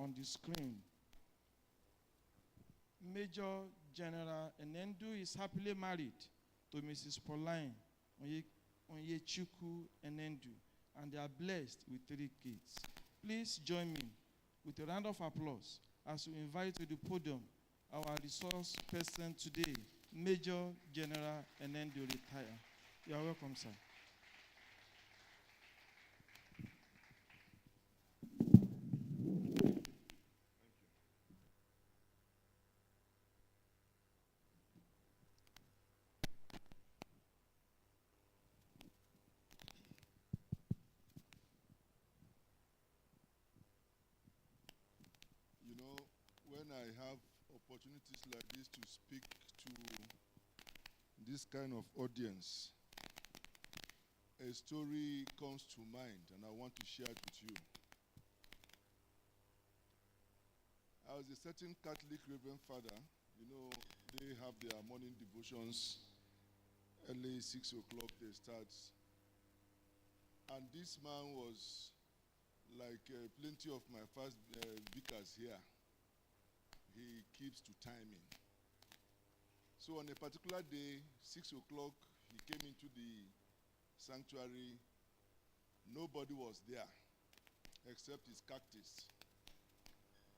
on the screen. Major General Enendu is happily married to Mrs. Pauline Onyechukwu Enendu, and they are blessed with 3 kids. Please join me with a round of applause as we invite to the podium our resource person today, Major General Enendu retire. You are welcome, sir. When I have opportunities like this to speak to this kind of audience, a story comes to mind and I want to share it with you. I was a certain Catholic Reverend Father. They have their morning devotions. Early 6 o'clock they start. And this man was like plenty of my first vicars here. He keeps to timing. So on a particular day, 6 o'clock, he came into the sanctuary. Nobody was there except his cactus.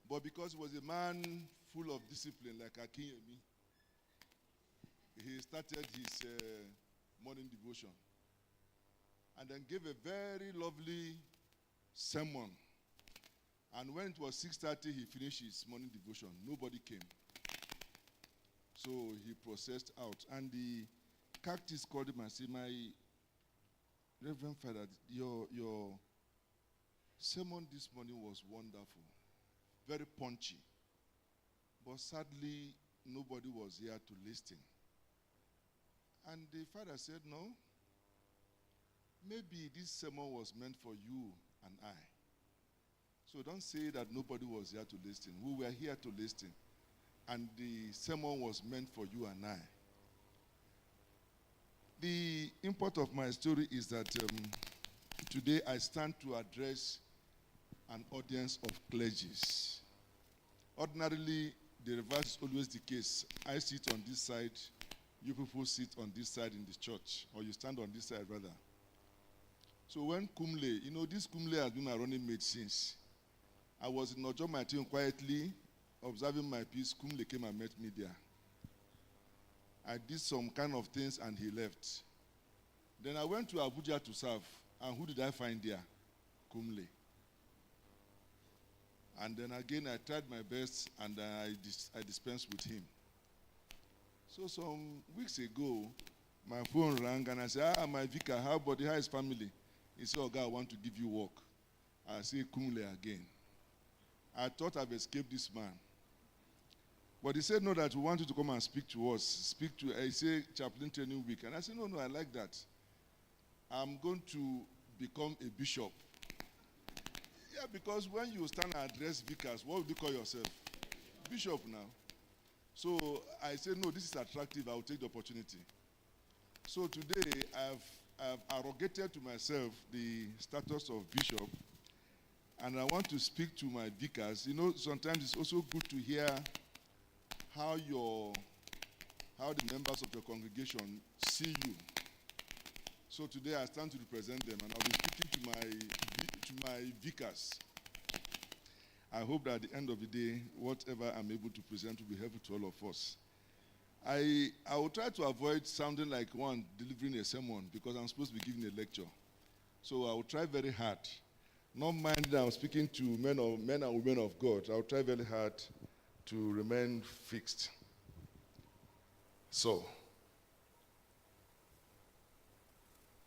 But because he was a man full of discipline like Akinyemi, he started his morning devotion and then gave a very lovely sermon. And when it was 6:30, he finished his morning devotion. Nobody came. So he processed out. And the cactus called him and said, "My Reverend Father, your sermon this morning was wonderful, very punchy. But sadly, nobody was here to listen." And the father said, "No, maybe this sermon was meant for you and I. So don't say that nobody was here to listen. We were here to listen. And the sermon was meant for you and I." The import of my story is that today I stand to address an audience of clergies. Ordinarily, the reverse is always the case. I sit on this side, you people sit on this side in the church, or you stand on this side rather. So when Kumle, this Kumle has been my running mate since. I was in Ojo my team quietly, observing my peace. Kumle came and met me there. I did some kind of things and he left. Then I went to Abuja to serve. And who did I find there? Kumle. And then again, I tried my best and I dispensed with him. So some weeks ago, my phone rang and I said, my vicar, how is family? He said, "Oga, I want to give you work." I said, "Kumle again." I thought I've escaped this man. But he said, "No, that we want you to come and speak to us. I say, chaplain training week." And I said, no, I like that. I'm going to become a bishop. Yeah, because when you stand and address vicars, what would you call yourself? Bishop now. So I said, no, this is attractive. I will take the opportunity. So today, I've arrogated to myself the status of bishop. And I want to speak to my vicars. Sometimes it's also good to hear how the members of your congregation see you. So today I stand to represent them, and I'll be speaking to my vicars. I hope that at the end of the day, whatever I'm able to present will be helpful to all of us. I will try to avoid sounding like one delivering a sermon because I'm supposed to be giving a lecture. So I will try very hard. Not mind that I'm speaking to men and women of God. I'll try very hard to remain fixed. So,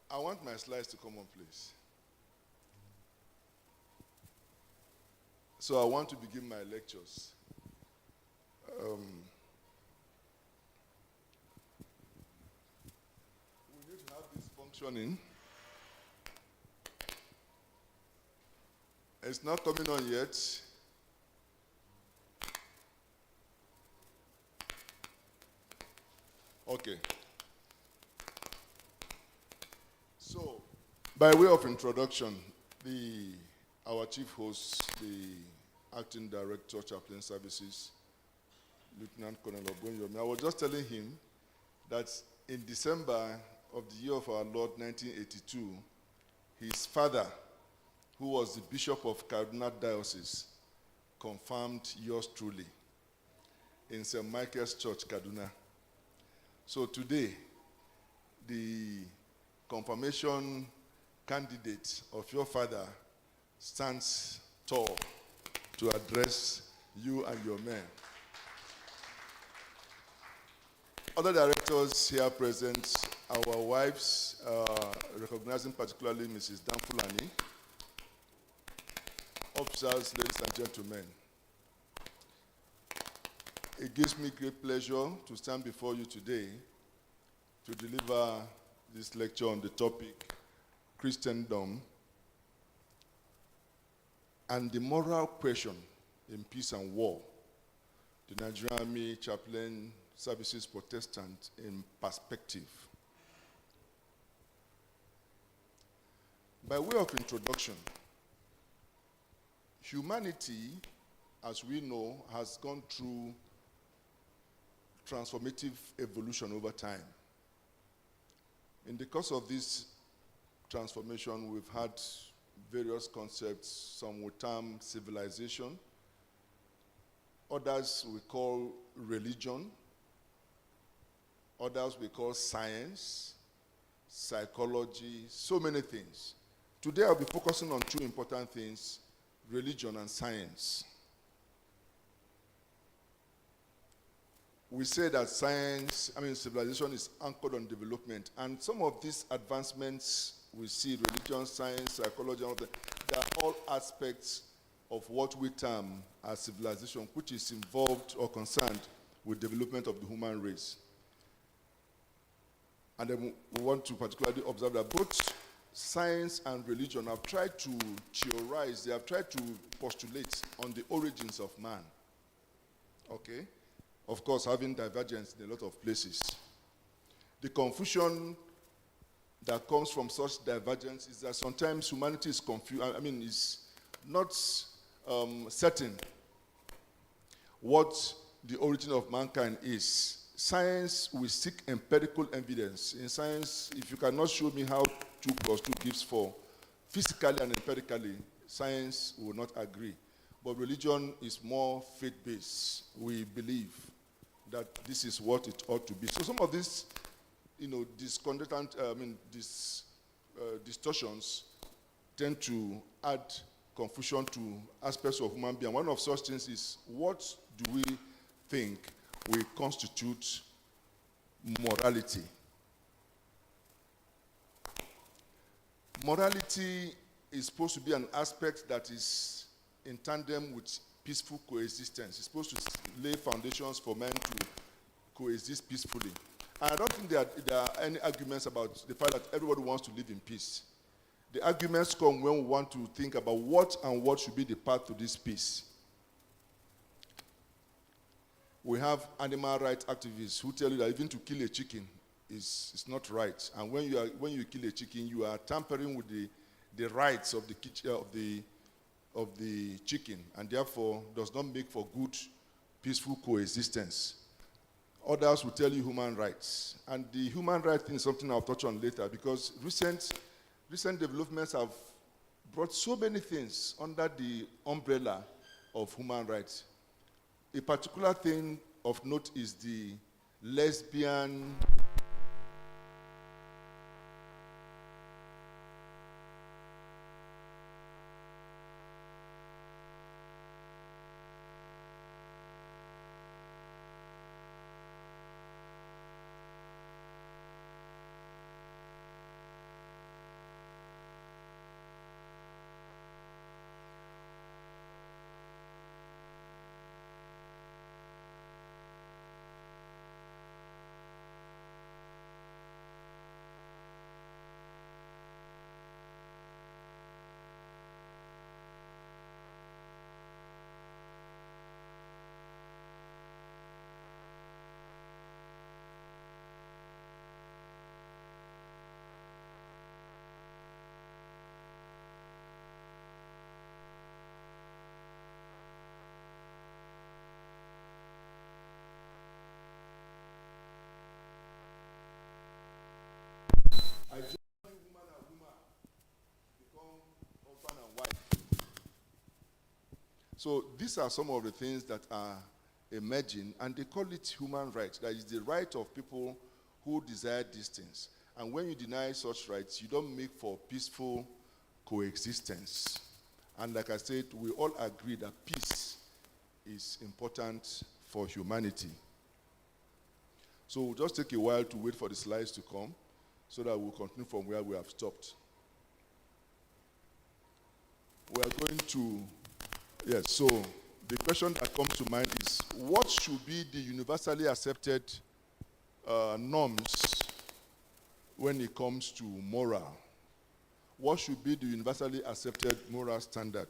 I want my slides to come on, please. So I want to begin my lectures. We need to have this functioning. It's not coming on yet. Okay. So, by way of introduction, our chief host, the Acting Director, Chaplain Services, Lieutenant Colonel Ogonyomi. I was just telling him that in December of the year of our Lord 1982, his father, who was the Bishop of Kaduna Diocese, confirmed yours truly in St. Michael's Church, Kaduna. So today, the confirmation candidate of your father stands tall to address you and your men. Other directors here present, our wives, recognizing particularly Mrs. Dan Fulani, officers, ladies and gentlemen. It gives me great pleasure to stand before you today to deliver this lecture on the topic, Christendom and the moral question in peace and war, the Nigerian Army Chaplain Services Protestant in perspective. By way of introduction, humanity, as we know, has gone through transformative evolution over time. In the course of this transformation, we've had various concepts. Some we term civilization, others we call religion, others we call science, psychology, so many things. Today I'll be focusing on two important things, religion and science. We say that civilization is anchored on development, and some of these advancements we see, religion, science, psychology, all that, they are all aspects of what we term as civilization, which is involved or concerned with development of the human race. And then we want to particularly observe that both science and religion have tried to theorize, they have tried to postulate on the origins of man. Okay? Of course, having divergence in a lot of places. The confusion that comes from such divergence is that sometimes humanity is confused, is not certain what the origin of mankind is. Science will seek empirical evidence. In science, if you cannot show me how 2 + 2 gives 4, physically and empirically, science will not agree. But religion is more faith-based. We believe that this is what it ought to be. So some of these, distortions tend to add confusion to aspects of human being. One of such things is, what do we think will constitute morality? Morality is supposed to be an aspect that is in tandem with peaceful coexistence. It's supposed to lay foundations for men to coexist peacefully. And I don't think there are any arguments about the fact that everybody wants to live in peace. The arguments come when we want to think about what should be the path to this peace. We have animal rights activists who tell you that even to kill a chicken is not right. And when you kill a chicken, you are tampering with the rights of the chicken, and therefore does not make for good, peaceful coexistence. Others will tell you human rights. And the human rights thing is something I'll touch on later, because recent developments have brought so many things under the umbrella of human rights. A particular thing of note is the lesbian So these are some of the things that are emerging, and they call it human rights. That is the right of people who desire these things. And when you deny such rights, you don't make for peaceful coexistence. And like I said, we all agree that peace is important for humanity. So we'll just take a while to wait for the slides to come so that we'll continue from where we have stopped. We are going to, yes, so the question that comes to mind is, what should be the universally accepted norms when it comes to moral? What should be the universally accepted moral standard?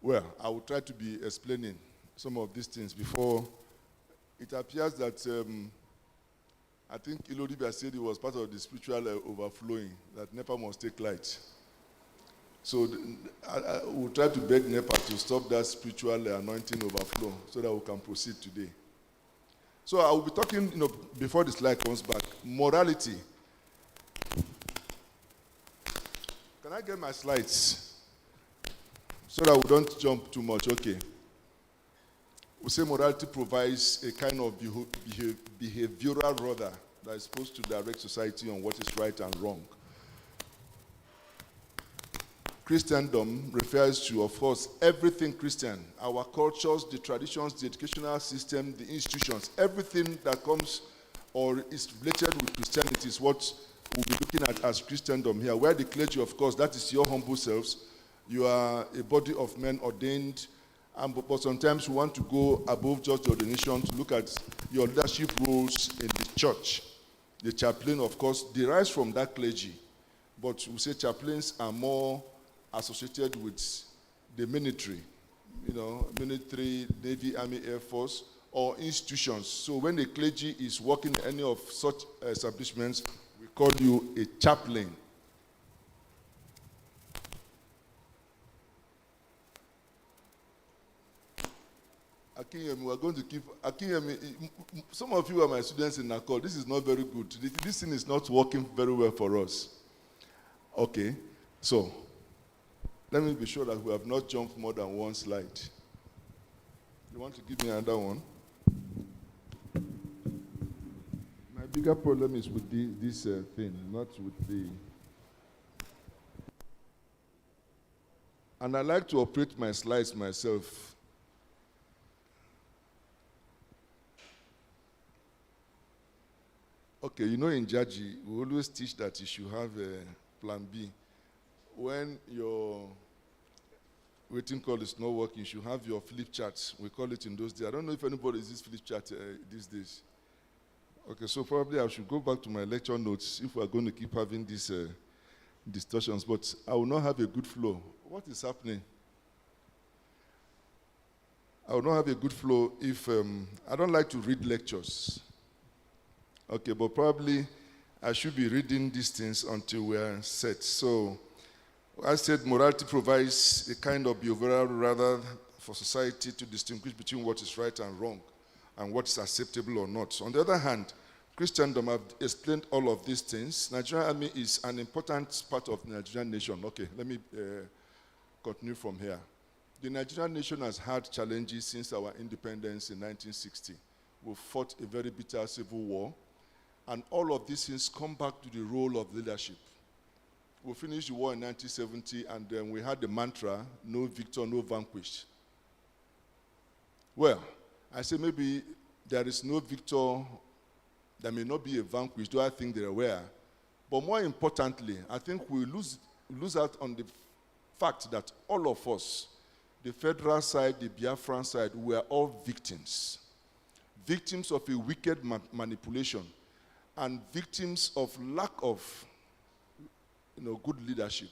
Well, I will try to be explaining some of these things before. It appears that I think Ilodibia said it was part of the spiritual overflowing, that NEPA must take light. So I will try to beg NEPA to stop that spiritual anointing overflow so that we can proceed today. So I will be talking, before the slide comes back, morality. Can I get my slides? So that we don't jump too much, okay. We say morality provides a kind of behavioral rudder that is supposed to direct society on what is right and wrong. Christendom refers to, of course, everything Christian, our cultures, the traditions, the educational system, the institutions, everything that comes or is related with Christianity is what we'll be looking at as Christendom here, where the clergy, of course, that is your humble selves. You are a body of men ordained, but sometimes we want to go above just the ordination to look at your leadership roles in the church. The chaplain, of course, derives from that clergy, but we say chaplains are more associated with the military, military, Navy, Army, Air Force, or institutions. So when the clergy is working in any of such establishments, we call you a chaplain. Akinyemi, we are going to keep Akinyemi. Some of you are my students in NACOL. This is not very good. This thing is not working very well for us. Okay, so let me be sure that we have not jumped more than one slide. You want to give me another one? My bigger problem is with this thing, not with the. And I like to operate my slides myself. Okay, in Jaji, we always teach that you should have a plan B. When your waiting call is not working, you should have your flip charts. We call it in those days. I don't know if anybody uses flip chart these days. Okay, so probably I should go back to my lecture notes if we're going to keep having these discussions, but I will not have a good flow. What is happening? I will not have a good flow if I don't like to read lectures. Okay, but probably I should be reading these things until we are set. So I said morality provides a kind of behavioral rather for society to distinguish between what is right and wrong and what is acceptable or not. On the other hand, Christendom have explained all of these things. Nigerian Army is an important part of the Nigerian nation. Okay, let me continue from here. The Nigerian nation has had challenges since our independence in 1960. We fought a very bitter civil war, and all of these things come back to the role of leadership. We finished the war in 1970, and then we had the mantra, no victor, no vanquished. Well, I say maybe there is no victor, there may not be a vanquished, though I think there were. But more importantly, I think we lose out on the fact that all of us, the federal side, the Biafran side, we are all victims. Victims of a wicked manipulation, and victims of lack of good leadership.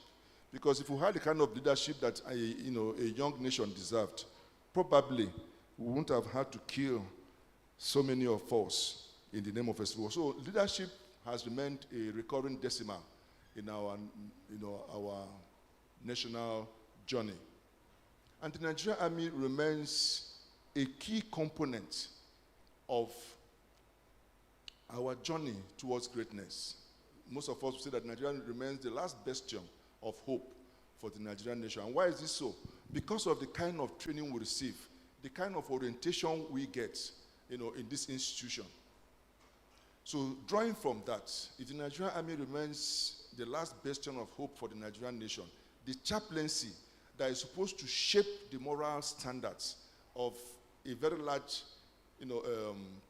Because if we had the kind of leadership that a young nation deserved, probably we wouldn't have had to kill so many of us in the name of a civil war. So leadership has remained a recurring decimal in our national journey. And the Nigerian Army remains a key component of our journey towards greatness. Most of us say that Nigeria remains the last bastion of hope for the Nigerian nation. And why is this so? Because of the kind of training we receive, the kind of orientation we get, in this institution. So drawing from that, if the Nigerian Army remains the last bastion of hope for the Nigerian nation, the chaplaincy that is supposed to shape the moral standards of a very large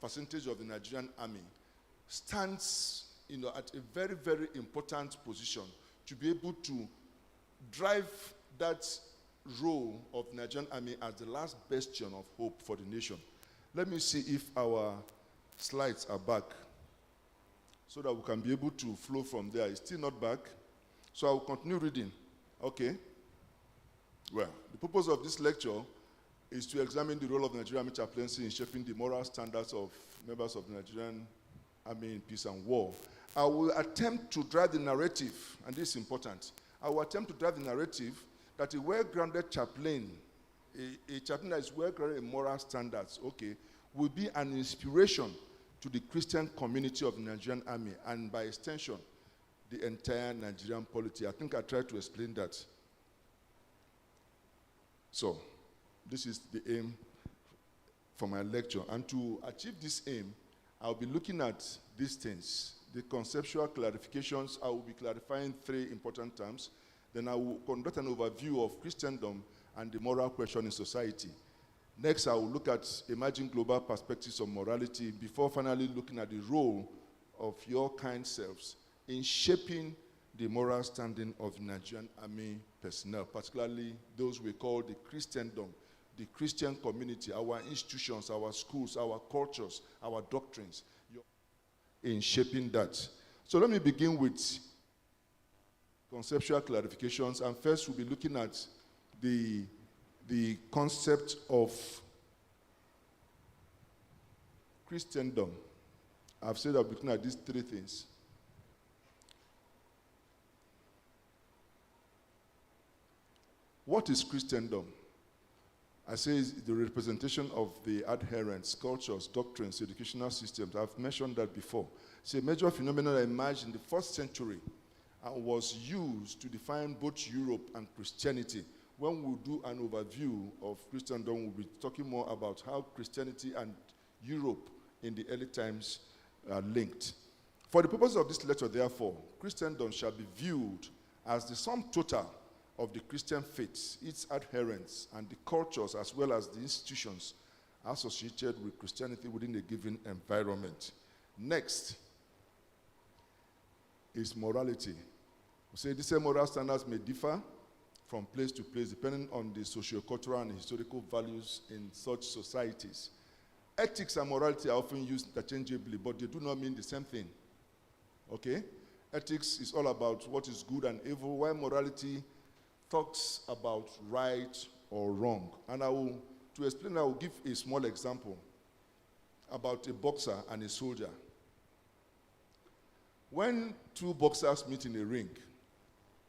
percentage of the Nigerian Army stands at a very, very important position to be able to drive that role of Nigerian Army as the last bastion of hope for the nation. Let me see if our slides are back so that we can be able to flow from there. It's still not back, so I will continue reading. Okay. Well, the purpose of this lecture is to examine the role of the Nigerian Army chaplaincy in shaping the moral standards of members of the Nigerian Army in peace and war. I will attempt to drive the narrative, and this is important. I will attempt to drive the narrative that a well-grounded chaplain, a chaplain that is well-grounded in moral standards, will be an inspiration to the Christian community of the Nigerian Army, and by extension, the entire Nigerian polity. I think I tried to explain that. So, this is the aim for my lecture. And to achieve this aim, I'll be looking at these things. The conceptual clarifications, I will be clarifying 3 important terms. Then I will conduct an overview of Christendom and the moral question in society. Next, I will look at emerging global perspectives of morality before finally looking at the role of your kind selves in shaping the moral standing of Nigerian Army personnel, particularly those we call the Christendom, the Christian community, our institutions, our schools, our cultures, our doctrines, in shaping that. So let me begin with conceptual clarifications, and first we'll be looking at the concept of Christendom. I've said I'll be looking at these 3 things. What is Christendom? I say it's the representation of the adherents, cultures, doctrines, educational systems. I've mentioned that before. It's a major phenomenon that emerged in the 1st century and was used to define both Europe and Christianity. When we do an overview of Christendom, we'll be talking more about how Christianity and Europe in the early times are linked. For the purpose of this lecture, therefore, Christendom shall be viewed as the sum total of the Christian faith, its adherents, and the cultures as well as the institutions associated with Christianity within a given environment. Next is morality. We say these moral standards may differ from place to place depending on the socio-cultural and historical values in such societies. Ethics and morality are often used interchangeably, but they do not mean the same thing. Okay? Ethics is all about what is good and evil, while morality talks about right or wrong. And to explain, I will give a small example about a boxer and a soldier. When 2 boxers meet in a ring,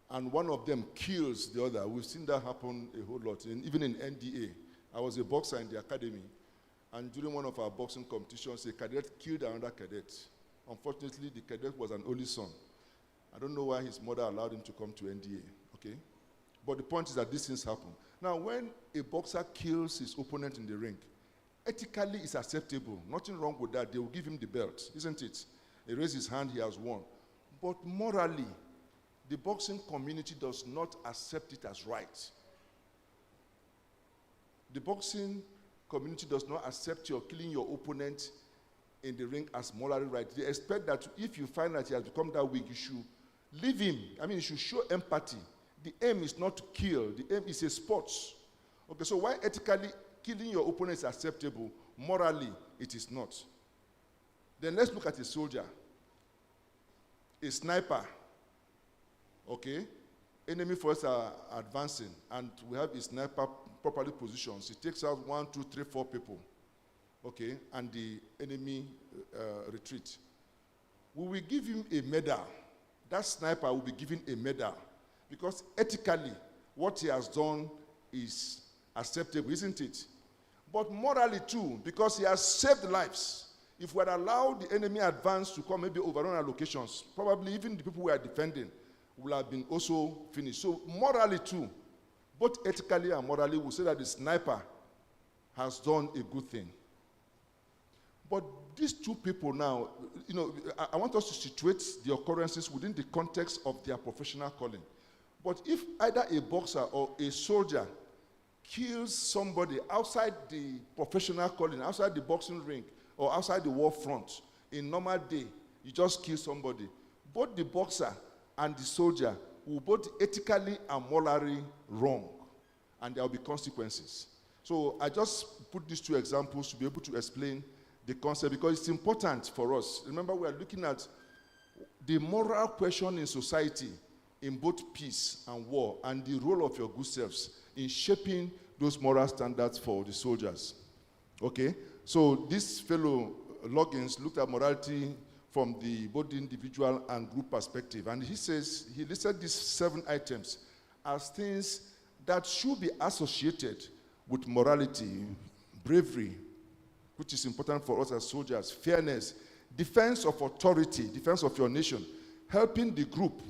and one of them kills the other, we've seen that happen a whole lot, even in NDA. I was a boxer in the academy, and during one of our boxing competitions, a cadet killed another cadet. Unfortunately, the cadet was an only son. I don't know why his mother allowed him to come to NDA, okay? But the point is that these things happen. Now, when a boxer kills his opponent in the ring, ethically it's acceptable. Nothing wrong with that. They will give him the belt, isn't it? He raised his hand, he has won. But morally, the boxing community does not accept it as right. The boxing community does not accept your killing your opponent in the ring as morally right. They expect that if you find that he has become that weak, you should leave him. You should show empathy. The aim is not to kill. The aim is a sport. Okay, so why ethically killing your opponent is acceptable, morally it is not. Then let's look at a soldier, a sniper. Okay, enemy forces are advancing, and we have a sniper properly positioned. He takes out 1, 2, 3, 4 people. Okay, and the enemy retreat. We will give him a medal. That sniper will be given a medal. Because ethically, what he has done is acceptable, isn't it? But morally too, because he has saved lives. If we had allowed the enemy advance to come, maybe overrun our locations, probably even the people we are defending will have been also finished. So morally too, both ethically and morally, we say that the sniper has done a good thing. But these two people now, I want us to situate the occurrences within the context of their professional calling. But if either a boxer or a soldier kills somebody outside the professional calling, outside the boxing ring, or outside the war front, in normal day, you just kill somebody. Both the boxer and the soldier will both ethically and morally wrong, and there will be consequences. So I just put these two examples to be able to explain the concept, because it's important for us. Remember, we are looking at the moral question in society in both peace and war, and the role of your good selves in shaping those moral standards for the soldiers. Okay? So this fellow Loggins looked at morality from both the individual and group perspective, and he says, he listed these 7 items as things that should be associated with morality: bravery, which is important for us as soldiers; fairness, defense of authority, defense of your nation; helping the group,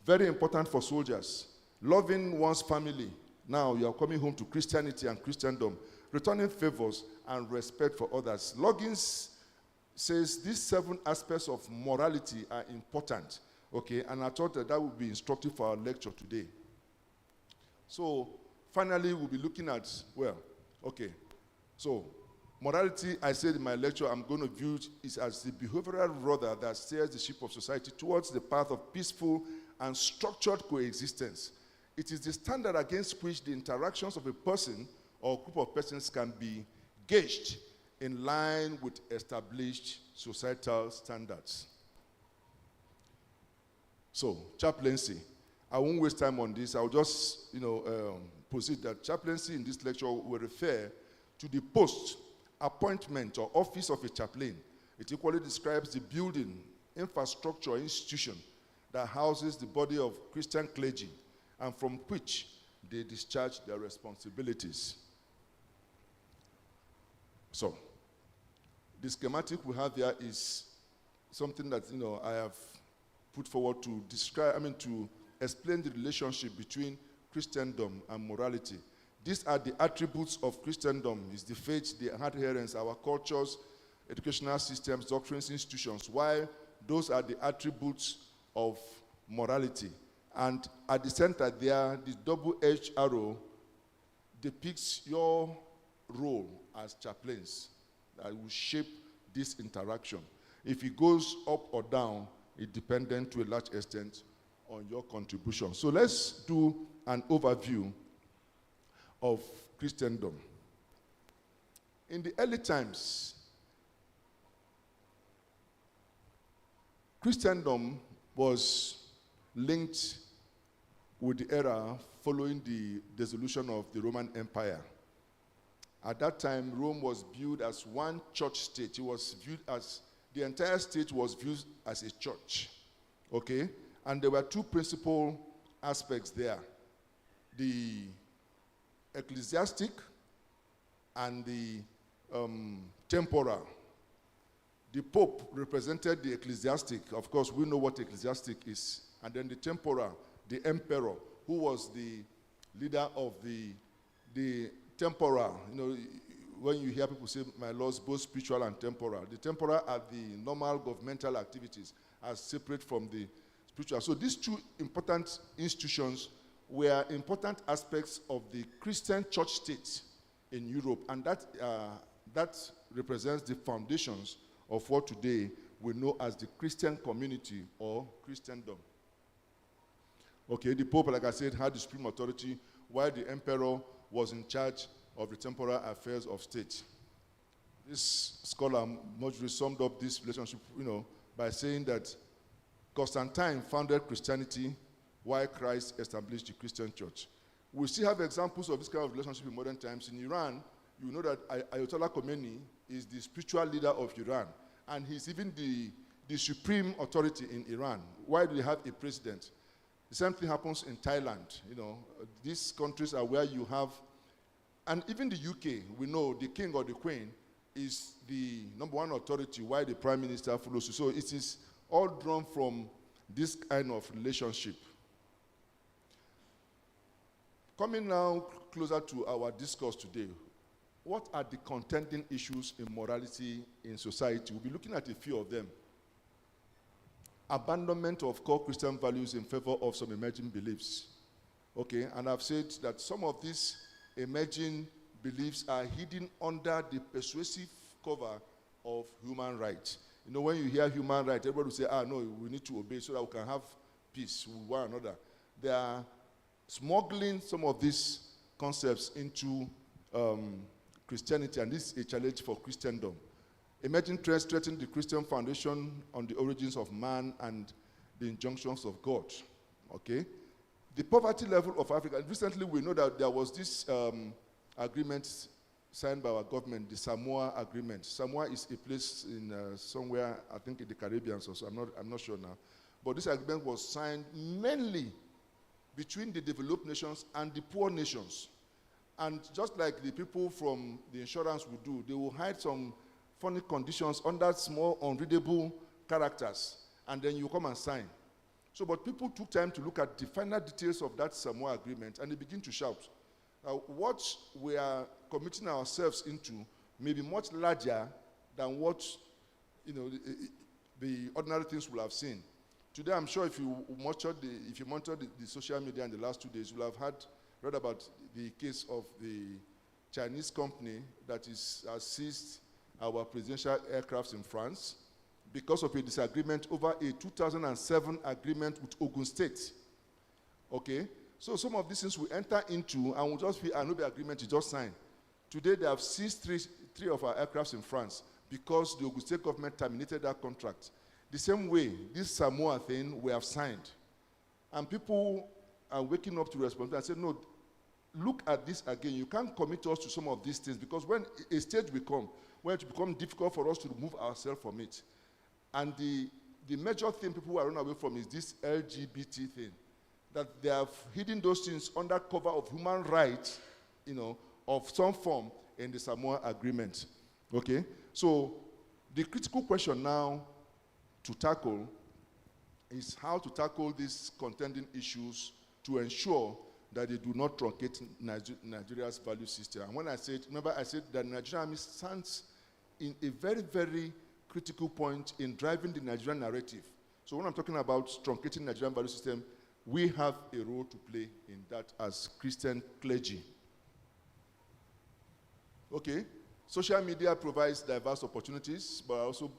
very important for soldiers; loving one's family. Now you are coming home to Christianity and Christendom; returning favors, and respect for others. Loggins says these 7 aspects of morality are important. Okay, and I thought that would be instructive for our lecture today. So finally, we'll be looking at, so morality, I said in my lecture, I'm going to view it as the behavioral rudder that steers the ship of society towards the path of peaceful and structured coexistence. It is the standard against which the interactions of a person or group of persons can be gauged in line with established societal standards. So, chaplaincy. I won't waste time on this. I'll just, proceed that chaplaincy in this lecture will refer to the post, appointment, or office of a chaplain. It equally describes the building, infrastructure, or institution that houses the body of Christian clergy and from which they discharge their responsibilities. So, the schematic we have here is something that, I have put forward to describe, to explain the relationship between Christendom and morality. These are the attributes of Christendom: is the faith, the adherence, our cultures, educational systems, doctrines, institutions, while those are the attributes of morality. And at the center there, the double-edged arrow depicts your role as chaplains that will shape this interaction. If it goes up or down, it's dependent to a large extent on your contribution. So let's do an overview of Christendom. In the early times, Christendom was linked with the era following the dissolution of the Roman Empire. At that time, Rome was viewed as one church state. It was viewed as, the entire state was viewed as a church. Okay? And there were 2 principal aspects there: the ecclesiastic and the temporal. The Pope represented the ecclesiastic. Of course, we know what ecclesiastic is. And then the temporal, the emperor, who was the leader of the temporal. When you hear people say, my lords, both spiritual and temporal, the temporal are the normal governmental activities as separate from the spiritual. So these 2 important institutions were important aspects of the Christian church state in Europe, and that represents the foundations of what today we know as the Christian community or Christendom. Okay, the Pope, like I said, had the supreme authority, while the emperor was in charge of the temporal affairs of state. This scholar Mojri summed up this relationship, by saying that Constantine founded Christianity while Christ established the Christian church. We still have examples of this kind of relationship in modern times. In Iran, you know that Ayatollah Khomeini is the spiritual leader of Iran, and he's even the supreme authority in Iran. Why do they have a president? The same thing happens in Thailand. These countries are where you have, and even the UK, we know the king or the queen is the number one authority while the prime minister follows you. So it is all drawn from this kind of relationship. Coming now closer to our discourse today, what are the contending issues in morality in society? We'll be looking at a few of them. Abandonment of core Christian values in favor of some emerging beliefs. Okay, and I've said that some of these emerging beliefs are hidden under the persuasive cover of human rights. You know, when you hear human rights, everybody will say, no, we need to obey so that we can have peace with one another. They are smuggling some of these concepts into Christianity, and this is a challenge for Christendom. Emerging trends threaten the Christian foundation on the origins of man and the injunctions of God. Okay? The poverty level of Africa, recently we know that there was this agreement signed by our government, the Samoa Agreement. Samoa is a place in somewhere, I think in the Caribbean, so I'm not sure now. But this agreement was signed mainly between the developed nations and the poor nations. And just like the people from the insurance would do, they will hide some funny conditions under small, unreadable characters, and then you come and sign. So, but people took time to look at the final details of that Samoa Agreement, and they begin to shout. What we are committing ourselves into may be much larger than what, the ordinary things we'll have seen. Today, I'm sure if you monitor the social media in the last 2 days, you'll have read about the case of the Chinese company that has seized our presidential aircrafts in France because of a disagreement over a 2007 agreement with Ogun State. Okay? So some of these things we enter into and we'll just feel, no, the agreement is just signed. Today, they have seized three of our aircrafts in France because the Ogun State government terminated that contract. The same way, this Samoa thing we have signed. And people are waking up to responsibility and say, no, look at this again. You can't commit us to some of these things because when a stage will come, when it will become difficult for us to remove ourselves from it. And the major thing people are running away from is this LGBT thing. That they have hidden those things under cover of human rights, of some form in the Samoa Agreement. Okay? So the critical question now to tackle is how to tackle these contending issues to ensure that they do not truncate Nigeria's value system. And when I said, remember I said that Nigerian Army stands in a very, very critical point in driving the Nigerian narrative. So when I'm talking about truncating Nigerian value system, we have a role to play in that as Christian clergy. Okay? Social media provides diverse opportunities, but also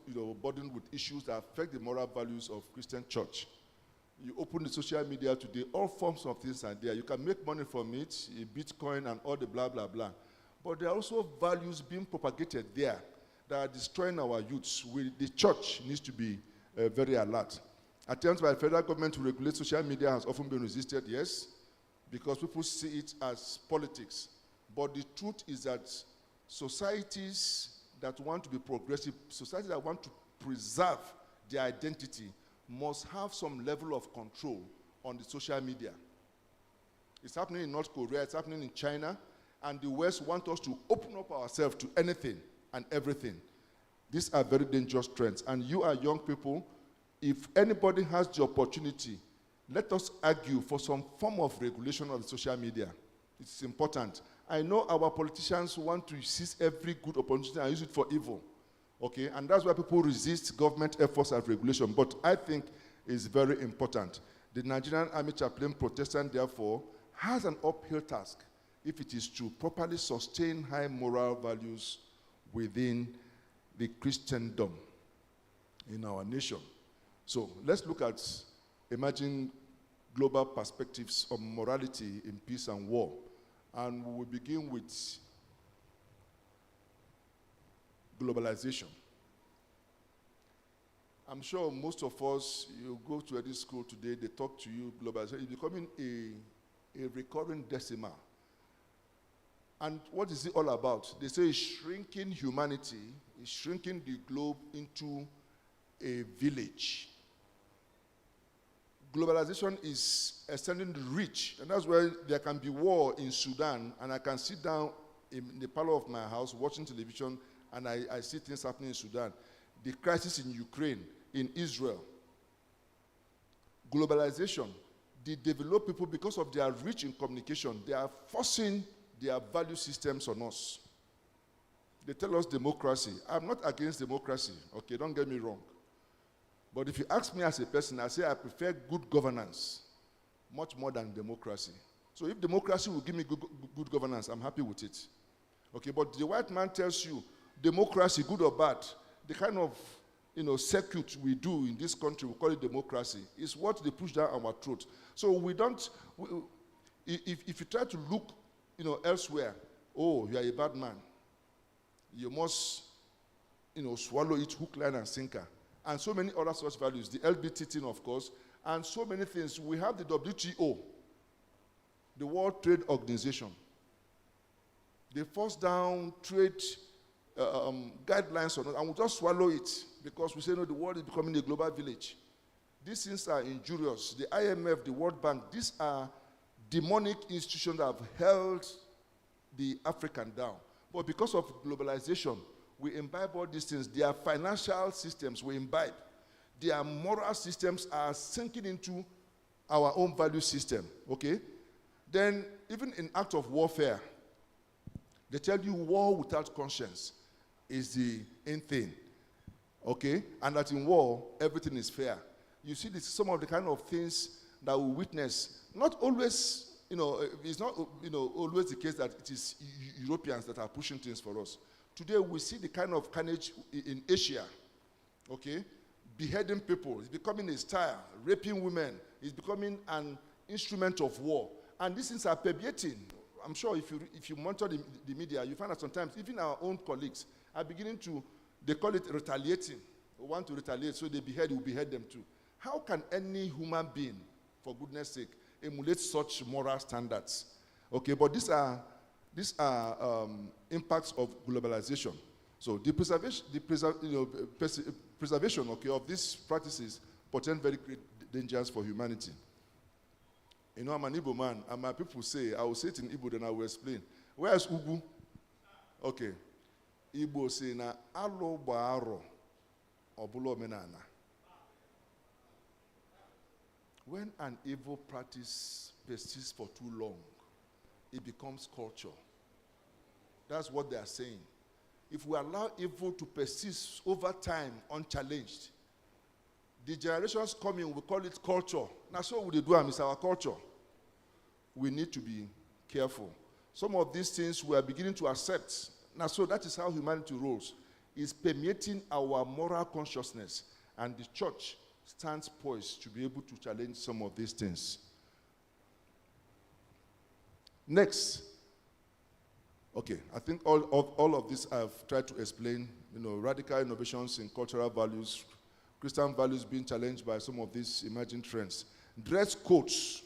burdened with issues that affect the moral values of Christian church. You open the social media today, all forms of things are there. You can make money from it, Bitcoin and all the blah, blah, blah. But there are also values being propagated there that are destroying our youths. The church needs to be very alert. Attempts by the federal government to regulate social media has often been resisted, yes, because people see it as politics. But the truth is that societies that want to be progressive, societies that want to preserve their identity must have some level of control on the social media. It's happening in North Korea, it's happening in China, and the West want us to open up ourselves to anything and everything. These are very dangerous trends. And you are young people, if anybody has the opportunity, let us argue for some form of regulation of the social media. It's important. I know our politicians want to seize every good opportunity and use it for evil. Okay, and that's why people resist government efforts at regulation. But I think it's very important. The Nigerian Army Chaplain Protestant, therefore, has an uphill task if it is to properly sustain high moral values within the Christendom in our nation. So let's look at emerging global perspectives of morality in peace and war. And we will begin with globalization. I'm sure most of us, you go to any school today, they talk to you, globalization is becoming a recurring decimal. And what is it all about? They say it's shrinking humanity, it's shrinking the globe into a village. Globalization is extending the reach, and that's where there can be war in Sudan, and I can sit down in the parlor of my house watching television and I see things happening in Sudan, the crisis in Ukraine, in Israel, globalization, the developed people, because of their reach in communication, they are forcing their value systems on us. They tell us democracy. I'm not against democracy, okay, don't get me wrong. But if you ask me as a person, I say I prefer good governance much more than democracy. So if democracy will give me good governance, I'm happy with it. Okay, but the white man tells you democracy, good or bad, the kind of circuit we do in this country, we call it democracy, is what they push down our throat. So we don't, if you try to look elsewhere, oh, you are a bad man, you must swallow it hook, line, and sinker. And so many other such values, the LGBT thing, of course, and so many things. We have the WTO, the World Trade Organization. They force down trade guidelines on us, and we just swallow it because we say, no, the world is becoming a global village. These things are injurious. The IMF, the World Bank, these are demonic institutions that have held the African down. But because of globalization, we imbibe all these things. Their financial systems we imbibe. Their moral systems are sinking into our own value system, okay? Then, even in act of warfare, they tell you war without conscience is the in thing, okay? And that in war, everything is fair. You see, this is some of the kind of things that we witness. Not always, it's not, always the case that it is Europeans that are pushing things for us. Today, we see the kind of carnage in Asia, okay? Beheading people. It's becoming a style. Raping women. It's becoming an instrument of war. And these things are permeating. I'm sure if you monitor the media, you find that sometimes even our own colleagues are beginning to, they call it retaliating. They want to retaliate, so they behead, we behead them too. How can any human being, for goodness sake, emulate such moral standards? Okay, but these are impacts of globalization. So the preservation of these practices portend very great dangers for humanity. I'm an Igbo man, and my people say, I will say it in Igbo, then I will explain. Where is Ugu? Okay. Igbo say, na alo baaro obulo menana. When an evil practice persists for too long, it becomes culture. That's what they are saying. If we allow evil to persist over time unchallenged, the generations coming will call it culture. That's what we do, and it's our culture. We need to be careful. Some of these things we are beginning to accept. Now, so that is how humanity rolls. It's permeating our moral consciousness, and the church stands poised to be able to challenge some of these things. Next. Okay, I think all of this I've tried to explain, radical innovations in cultural values, Christian values being challenged by some of these emerging trends. Dress codes.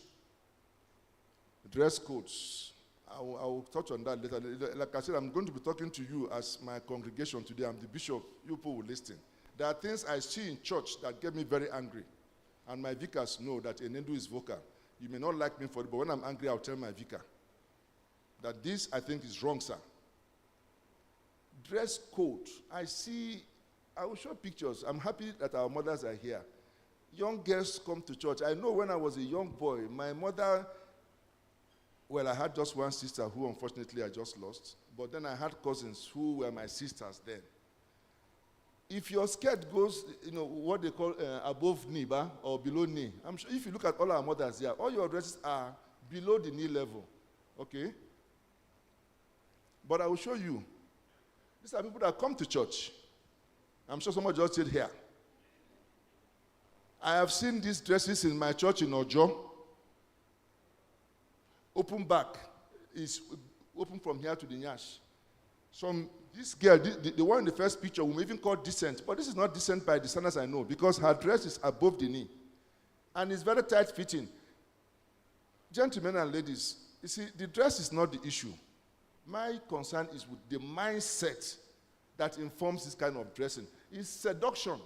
Dress codes. I will touch on that later. Like I said, I'm going to be talking to you as my congregation today. I'm the bishop. You people will listen. There are things I see in church that get me very angry. And my vicars know that Enendu is vocal. You may not like me for it, but when I'm angry, I'll tell my vicar that this, I think, is wrong, sir. Dress code. I will show pictures. I'm happy that our mothers are here. Young girls come to church. I know when I was a young boy, my mother, well, I had just one sister who unfortunately I just lost, but then I had cousins who were my sisters then. If your skirt goes, what they call above knee, or below knee, I'm sure if you look at all our mothers here, all your dresses are below the knee level, okay? But I will show you. These are people that come to church. I'm sure someone just said here. I have seen these dresses in my church in Ojo. Open back is open from here to the nyash. This girl, the one in the first picture, we may even call decent, but this is not decent by the standards I know because her dress is above the knee. And it's very tight fitting. Gentlemen and ladies, you see, the dress is not the issue. My concern is with the mindset that informs this kind of dressing. It's seduction.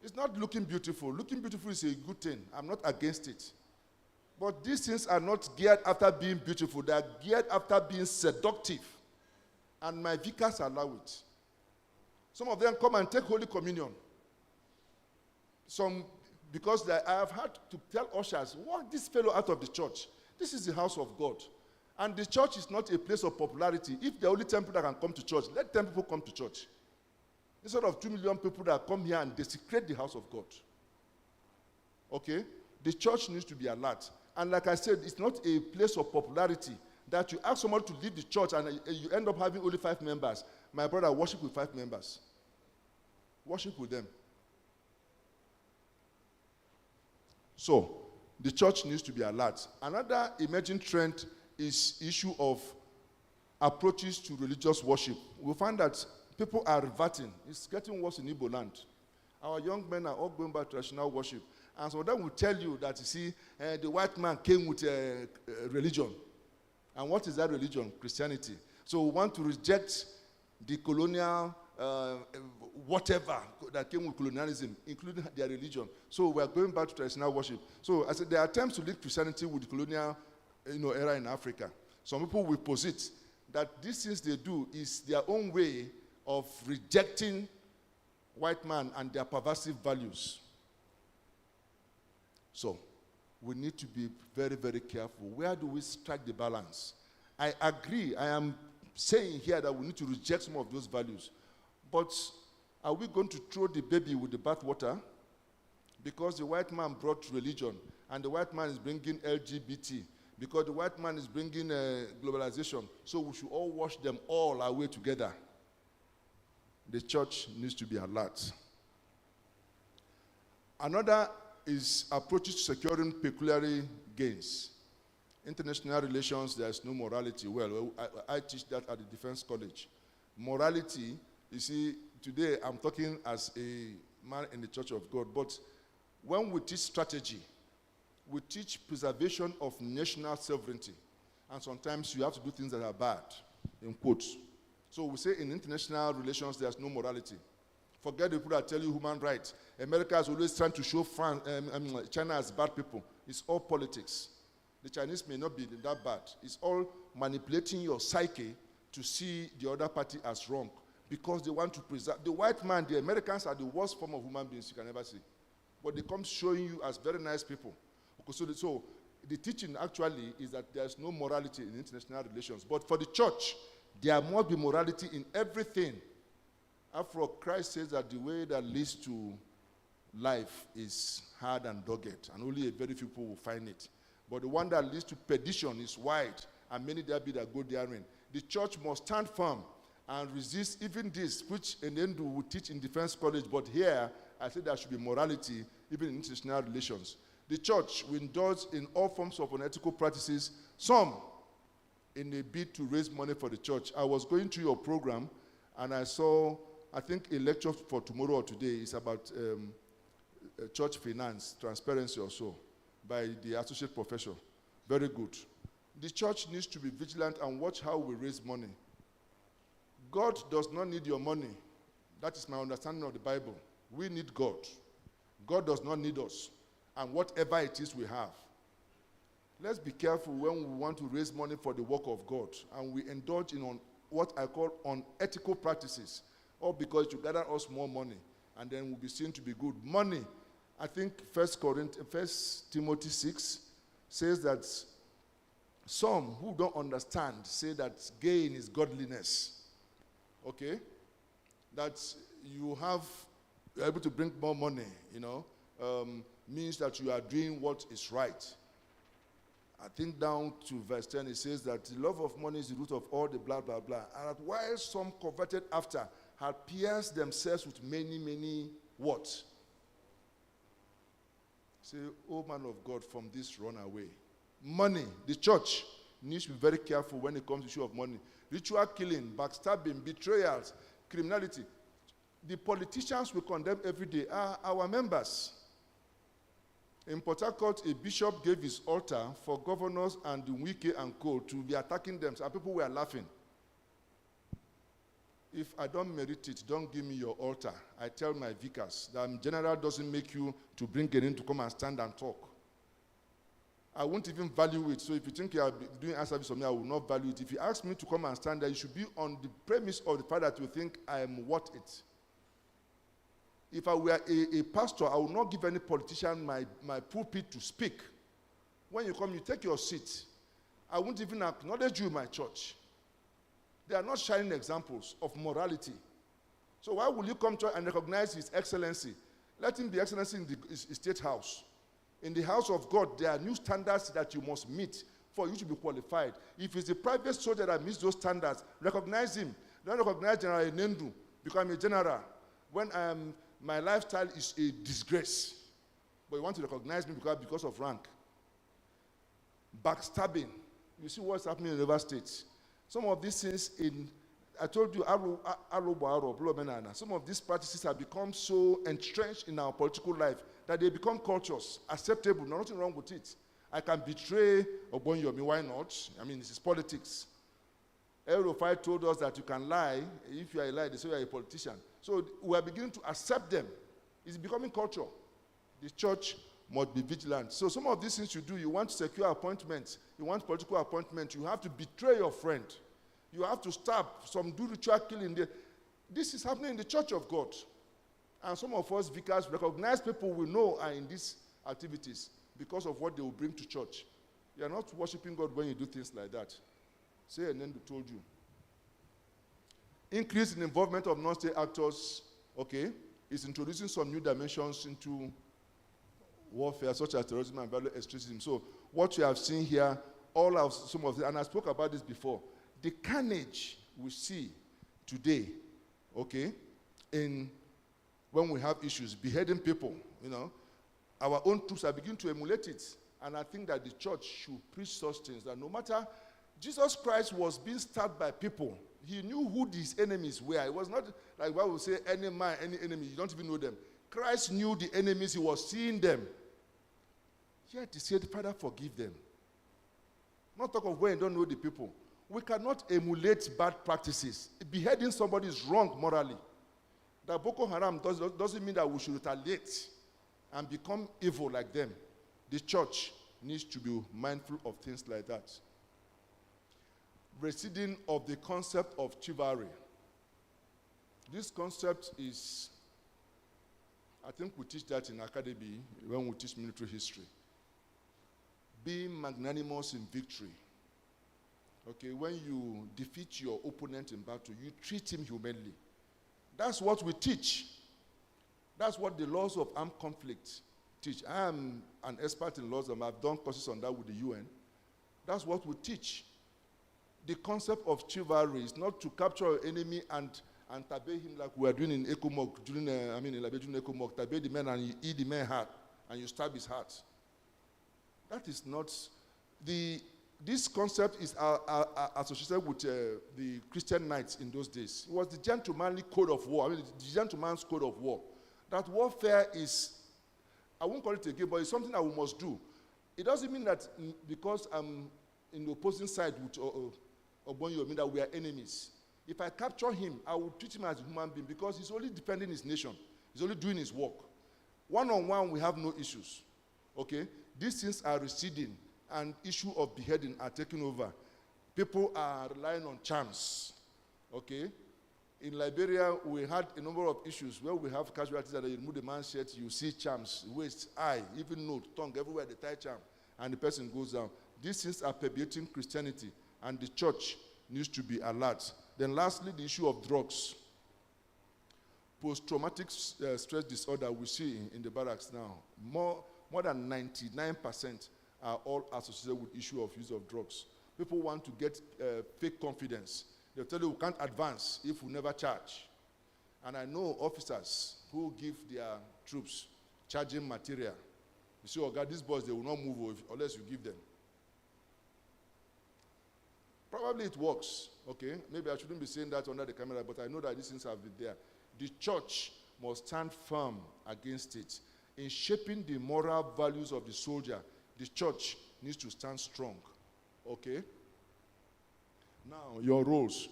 It's not looking beautiful. Looking beautiful is a good thing. I'm not against it. But these things are not geared after being beautiful. They are geared after being seductive. And my vicars allow it. Some of them come and take Holy Communion. Because I have had to tell ushers, walk this fellow out of the church. This is the house of God. And the church is not a place of popularity. If the only 10 people that can come to church, let 10 people come to church. Instead of 2 million people that come here and desecrate the house of God. Okay? The church needs to be alert. And like I said, it's not a place of popularity that you ask someone to leave the church and you end up having only 5 members. My brother, worship with 5 members. Worship with them. So, the church needs to be alert. Another emerging trend is issue of approaches to religious worship. We find that people are reverting. It's getting worse in Igbo land. Our young men are all going back to traditional worship. And so that will tell you that, you see, the white man came with a religion. And what is that religion? Christianity. So we want to reject the colonial whatever that came with colonialism, including their religion. So we are going back to traditional worship. So I said there are attempts to link Christianity with the colonial era in Africa. Some people will posit that these things they do is their own way of rejecting white man and their pervasive values. So we need to be very, very careful. Where do we strike the balance? I agree. I am saying here that we need to reject some of those values. But are we going to throw the baby with the bathwater? Because the white man brought religion, and the white man is bringing LGBT, because the white man is bringing globalization, so we should all wash them all away together. The church needs to be alert. Another is approaches to securing pecuniary gains. International relations, there is no morality. Well, I teach that at the Defense College. Morality, you see, today I'm talking as a man in the Church of God, but when we teach strategy, we teach preservation of national sovereignty. And sometimes you have to do things that are bad, in quotes. So we say in international relations, there's no morality. Forget the people that tell you human rights. America is always trying to show China as bad people. It's all politics. The Chinese may not be that bad. It's all manipulating your psyche to see the other party as wrong because they want to preserve. The white man, the Americans are the worst form of human beings you can ever see. But they come showing you as very nice people. So the teaching actually is that there's no morality in international relations. But for the church, there must be morality in everything. After all, Christ says that the way that leads to life is hard and dogged, and only a very few people will find it. But the one that leads to perdition is wide, and many there be that go therein. The church must stand firm and resist even this, which in the end we will teach in Defense College, but here I say there should be morality even in international relations. The church will indulge in all forms of unethical practices, some in a bid to raise money for the church. I was going through your program, and I saw, I think a lecture for tomorrow or today is about church finance, transparency or so, by the associate professor. Very good. The church needs to be vigilant and watch how we raise money. God does not need your money. That is my understanding of the Bible. We need God. God does not need us. And whatever it is we have. Let's be careful when we want to raise money for the work of God and we indulge in what I call unethical practices, all because you gather us more money and then we'll be seen to be good. Money, I think 1 Timothy 6 says that some who don't understand say that gain is godliness. Okay? That you're able to bring more money, means that you are doing what is right. I think down to verse 10, it says that the love of money is the root of all the blah, blah, blah. And that while some coveted after had pierced themselves with many, many what? Say, oh man of God, from this run away. Money, the church needs to be very careful when it comes to issue of money. Ritual killing, backstabbing, betrayals, criminality. The politicians we condemn every day are our members. In Port Harcourt, a bishop gave his altar for governors and the Wike and co to be attacking them, and people were laughing. If I don't merit it, don't give me your altar. I tell my vicars that general doesn't make you to bring it in to come and stand and talk. I won't even value it. So if you think you are doing a service for me, I will not value it. If you ask me to come and stand there, you should be on the premise of the fact that you think I am worth it. If I were a pastor, I would not give any politician my pulpit to speak. When you come, you take your seat. I won't even acknowledge you in my church. They are not shining examples of morality. So why will you come to and recognize His Excellency? Let Him be Excellency in the State House. In the house of God, there are new standards that you must meet for you to be qualified. If it's a private soldier that meets those standards, recognize him. Don't recognize General Nendu because I'm a general. When my lifestyle is a disgrace. But you want to recognize me because of rank. Backstabbing. You see what's happening in River State. Some of these things I told you, some of these practices have become so entrenched in our political life that they become cultures, acceptable, nothing wrong with it. I can betray Ogbonyomi, why not? I mean, this is politics. Eurofy told us that you can lie. If you are a liar, they say you are a politician. So we are beginning to accept them. It's becoming culture. The church must be vigilant. So some of these things you do, you want to secure appointments, you want political appointments, you have to betray your friend. You have to stab, some do ritual killing. This is happening in the church of God. And some of us vicars recognize people we know are in these activities because of what they will bring to church. You are not worshiping God when you do things like that. Say and then they told you. Increase in involvement of non-state actors, okay, is introducing some new dimensions into warfare, such as terrorism and violent extremism. So what you have seen here, some of the, and I spoke about this before, the carnage we see today, okay, when we have issues, beheading people, our own troops are beginning to emulate it. And I think that the church should preach such things, that no matter, Jesus Christ was being stabbed by people. He knew who these enemies were. It was not like what we say, any man, any enemy, you don't even know them. Christ knew the enemies, he was seeing them. Yet he said, Father, forgive them. Not talk of when you don't know the people. We cannot emulate bad practices. Beheading somebody is wrong morally. That Boko Haram doesn't mean that we should retaliate and become evil like them. The church needs to be mindful of things like that. Receding of the concept of chivalry. This concept is, I think we teach that in academy when we teach military history. Being magnanimous in victory. Okay, when you defeat your opponent in battle, you treat him humanly. That's what we teach. That's what the laws of armed conflict teach. I am an expert in laws, and I've done courses on that with the UN. That's what we teach. The concept of chivalry is not to capture an enemy and tabay him like we are doing in Ekomok, in Liberia, during Ekomok, tabay the man and you eat the man's heart, and you stab his heart. That is not this concept is associated with the Christian knights in those days. It was the gentlemanly code of war, the gentleman's code of war. That warfare is, I won't call it a game, but it's something that we must do. It doesn't mean that because I'm in the opposing side with Ogbonyomi that we are enemies. If I capture him, I will treat him as a human being because he's only defending his nation. He's only doing his work. One-on-one, we have no issues. Okay? These things are receding, and issue of beheading are taking over. People are relying on charms. Okay? In Liberia, we had a number of issues where we have casualties that you remove the man's shirt, you see charms, waist, eye, even nose, tongue, everywhere they tie charm, and the person goes down. These things are permeating Christianity, and the church needs to be alert. Then lastly, the issue of drugs. Post-traumatic stress disorder we see in the barracks now. More than 99% are all associated with issue of use of drugs. People want to get fake confidence. They'll tell you we can't advance if we never charge. And I know officers who give their troops charging material. You see, oh God, these boys, they will not move unless you give them. Probably it works, okay? Maybe I shouldn't be saying that under the camera, but I know that these things have been there. The church must stand firm against it. In shaping the moral values of the soldier, the church needs to stand strong, okay? Now, your roles.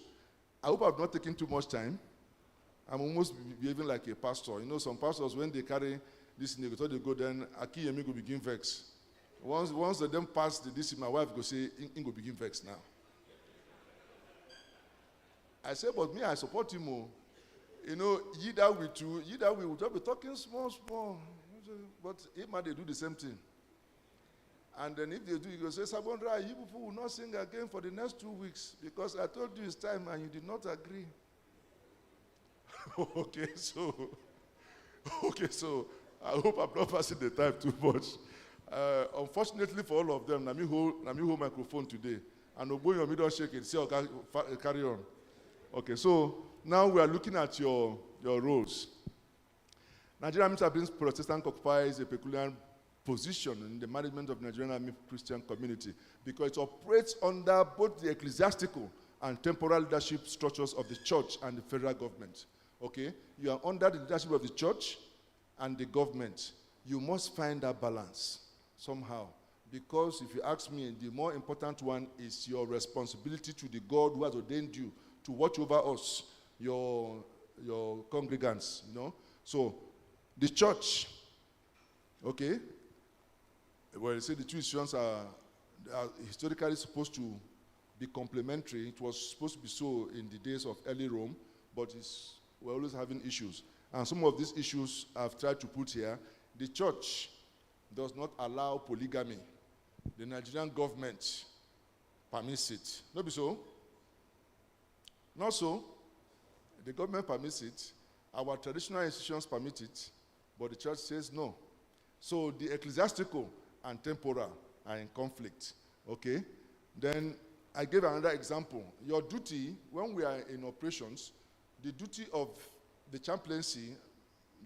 I hope I've not taken too much time. I'm almost behaving like a pastor. You know, some pastors, when they carry this, they go then, Aki Yemi go begin vex. Once they then pass this, my wife go say, go begin vex now. I say, but me, I support him. You know, either we will just be talking small. But if they do the same thing. And then if they do, you go say, Sabondra, you people will not sing again for the next 2 weeks because I told you it's time and you did not agree. Okay, so I hope I'm not passing the time too much. Unfortunately for all of them, let me hold microphone today. And Oboyomi don't shake it. See, okay, carry on. Okay, so now we are looking at your roles. Nigerian Minister of Protestant occupies a peculiar position in the management of the Nigerian Christian community because it operates under both the ecclesiastical and temporal leadership structures of the church and the federal government. Okay? You are under the leadership of the church and the government. You must find that balance somehow. Because if you ask me, the more important one is your responsibility to the God who has ordained you to watch over us, your congregants, you know. So, the church, okay, well, you say the two institutions are historically supposed to be complementary. It was supposed to be so in the days of early Rome, but we're always having issues. And some of these issues I've tried to put here. The church does not allow polygamy. The Nigerian government permits it. Not be so? Not so. The government permits it. Our traditional institutions permit it, but the church says no. So the ecclesiastical and temporal are in conflict. Okay? Then I gave another example. Your duty, when we are in operations, the duty of the chaplaincy,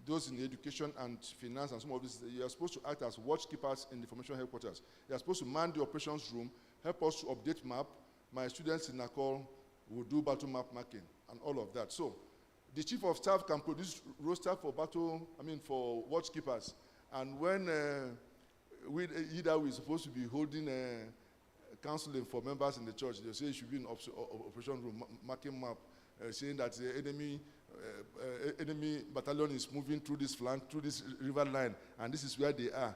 those in education and finance and some of this, you are supposed to act as watchkeepers in the formation headquarters. You are supposed to man the operations room, help us to update map. My students in NACOL will do battle map marking and all of that. So the chief of staff can produce roster for for watchkeepers. And when we're supposed to be holding counseling for members in the church, they say it should be in operation room, marking map, saying that the enemy battalion is moving through this flank, through this river line, and this is where they are.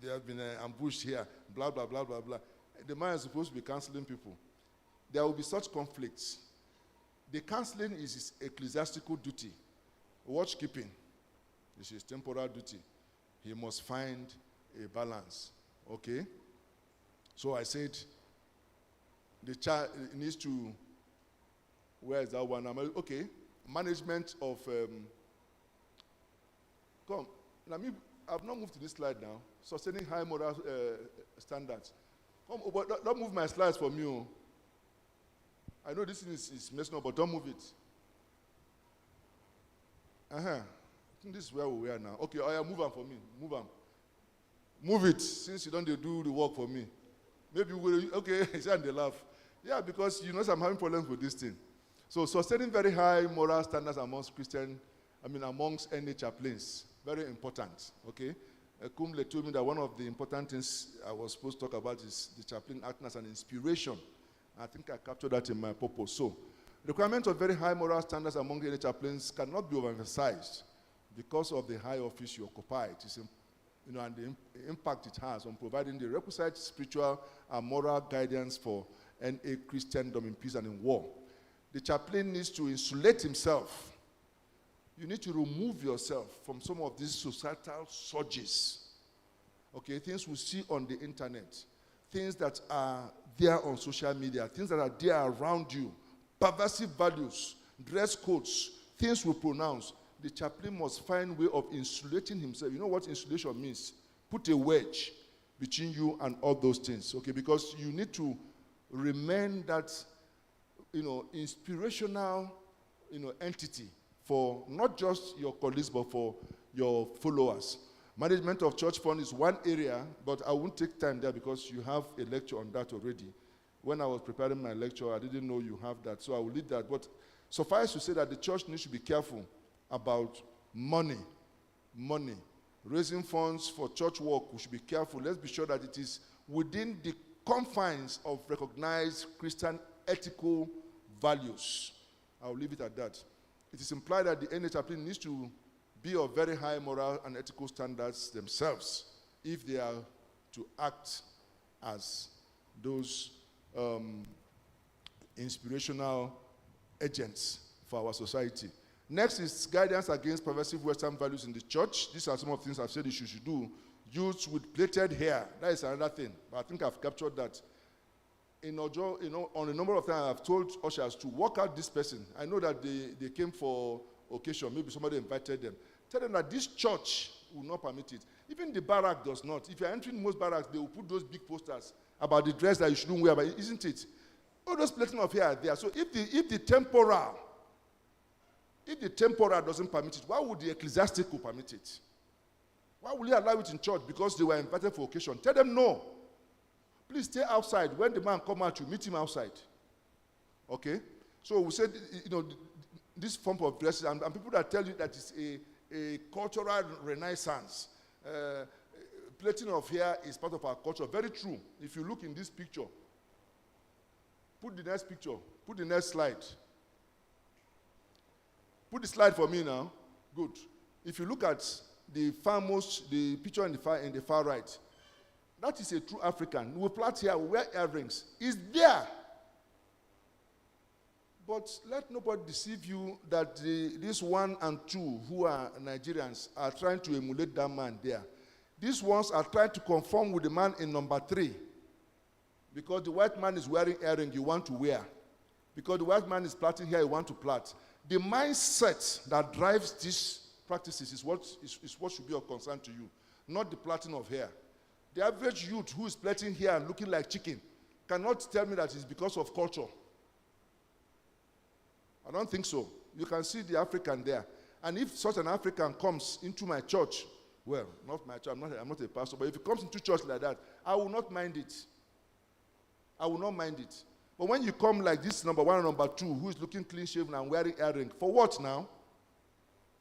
They have been ambushed here, blah, blah, blah, blah, blah. The man is supposed to be counseling people. There will be such conflicts. The counseling is his ecclesiastical duty. Watchkeeping is his temporal duty. He must find a balance. Okay? So I said, the child needs to, where is that one? Okay, management of, I've not moved to this slide now. Sustaining high moral standards. Come, but don't move my slides for me. Oh. I know this thing is messing up, but don't move it. I think this is where we are now. Okay, move on for me. Move on. Move it, since you don't do the work for me. Maybe we will, okay, and they laugh. Yeah, because you know I'm having problems with this thing. So sustaining very high moral standards amongst amongst any chaplains, very important, okay? Kumle told me that one of the important things I was supposed to talk about is the chaplain acting as an inspiration. I think I captured that in my purpose. So, the requirement of very high moral standards among any chaplains cannot be overemphasized because of the high office you occupy. It is, and the impact it has on providing the requisite spiritual and moral guidance for a Christendom in peace and in war. The chaplain needs to insulate himself. You need to remove yourself from some of these societal surges. Okay, things we see on the internet, things that are there on social media, things that are there around you, pervasive values, dress codes, things we pronounce. The chaplain must find a way of insulating himself. You know what insulation means? Put a wedge between you and all those things, okay? Because you need to remain that, inspirational, entity for not just your colleagues, but for your followers. Management of church fund is one area, but I won't take time there because you have a lecture on that already. When I was preparing my lecture, I didn't know you have that, so I will leave that. But suffice to say that the church needs to be careful about money. Raising funds for church work, we should be careful. Let's be sure that it is within the confines of recognized Christian ethical values. I'll leave it at that. It is implied that the NA chaplain needs to be of very high moral and ethical standards themselves if they are to act as those inspirational agents for our society. Next is guidance against pervasive Western values in the church. These are some of the things I've said you should do. Youths with plaited hair, that is another thing. But I think I've captured that. In Ojo, on a number of times I've told ushers to walk out this person. I know that they came for occasion, maybe somebody invited them. Tell them that this church will not permit it. Even the barrack does not. If you're entering most barracks, they will put those big posters about the dress that you shouldn't wear, but isn't it? All those plaiting of hair are there. So if the temporal doesn't permit it, why would the ecclesiastical permit it? Why will you allow it in church? Because they were invited for occasion. Tell them no. Please stay outside. When the man come out, you meet him outside. Okay? So we said, this form of dress, and people that tell you that it's a cultural renaissance. Plaiting of hair is part of our culture. Very true. If you look in this picture, put the next picture, put the next slide. Put the slide for me now. Good. If you look at the picture in the far right, that is a true African. We plait here, we wear earrings. It's there. But let nobody deceive you that these 1 and 2 who are Nigerians are trying to emulate that man there. These ones are trying to conform with the man in number 3. Because the white man is wearing earring, you want to wear. Because the white man is plaiting here, you want to plait. The mindset that drives these practices is what should be of concern to you, not the plaiting of hair. The average youth who is plaiting hair and looking like chicken cannot tell me that it's because of culture. I don't think so. You can see the African there. And if such an African comes into my church, well, not my church, I'm not a pastor, but if he comes into church like that, I will not mind it. I will not mind it. But when you come like this number 1 and number 2, who is looking clean-shaven and wearing earring, for what now?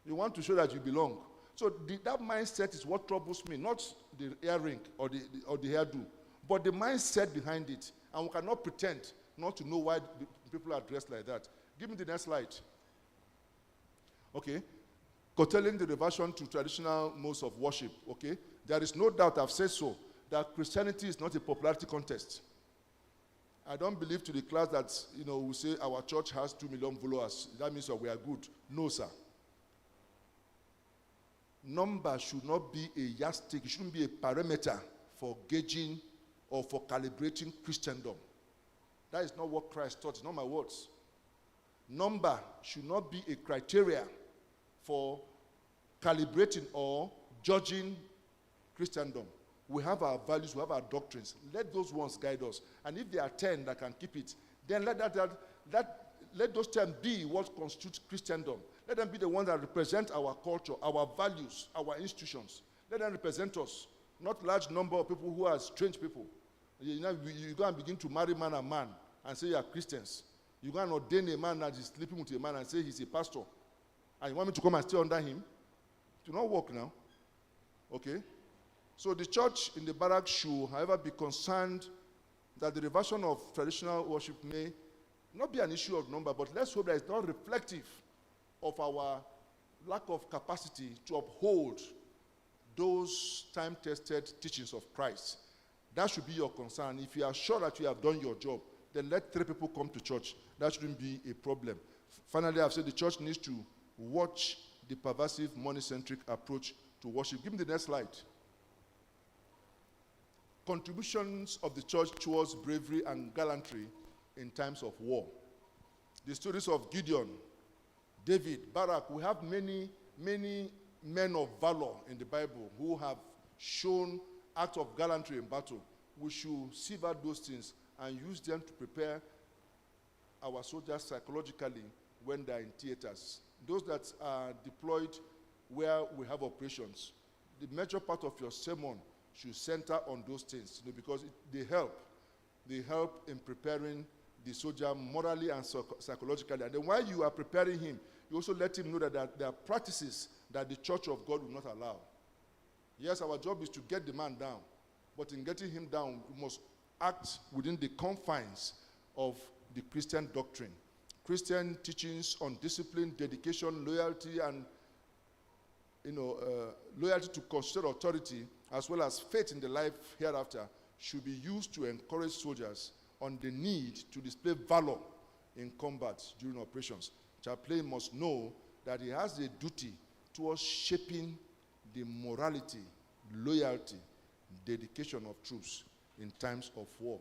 You want to show that you belong. So that mindset is what troubles me, not the earring or the hairdo, but the mindset behind it. And we cannot pretend not to know why people are dressed like that. Give me the next slide. Okay. Curtailing the reversion to traditional modes of worship. Okay. There is no doubt, I've said so, that Christianity is not a popularity contest. I don't believe to the class that, we say our church has 2 million followers. That means we are good. No, sir. Number should not be a yardstick. It shouldn't be a parameter for gauging or for calibrating Christendom. That is not what Christ taught. It's not my words. Number should not be a criteria for calibrating or judging Christendom. We have our values, we have our doctrines. Let those ones guide us. And if there are 10 that can keep it, then let those 10 be what constitutes Christendom. Let them be the ones that represent our culture, our values, our institutions. Let them represent us, not large number of people who are strange people. You go and begin to marry man and man and say you are Christians. You go and ordain a man that is sleeping with a man and say he's a pastor. And you want me to come and stay under him? It will not work now. Okay? So the church in the barrack should, however, be concerned that the reversion of traditional worship may not be an issue of number, but let's hope that it's not reflective of our lack of capacity to uphold those time-tested teachings of Christ. That should be your concern. If you are sure that you have done your job, then let 3 people come to church. That shouldn't be a problem. Finally, I've said the church needs to watch the pervasive money-centric approach to worship. Give me the next slide. Contributions of the church towards bravery and gallantry in times of war. The stories of Gideon, David, Barak, we have many men of valor in the Bible who have shown acts of gallantry in battle. We should sieve out those things and use them to prepare our soldiers psychologically when they're in theaters. Those that are deployed where we have operations, the major part of your sermon should center on those things, because they help in preparing the soldier morally and psychologically. And then while you are preparing him, you also let him know that there are practices that the church of God will not allow. Yes, our job is to get the man down, but in getting him down, we must act within the confines of the Christian doctrine. Christian teachings on discipline, dedication, loyalty, and loyalty to constituted authority, as well as faith in the life hereafter, should be used to encourage soldiers on the need to display valor in combat during operations. Chaplain must know that he has a duty towards shaping the morality, loyalty, dedication of troops in times of war.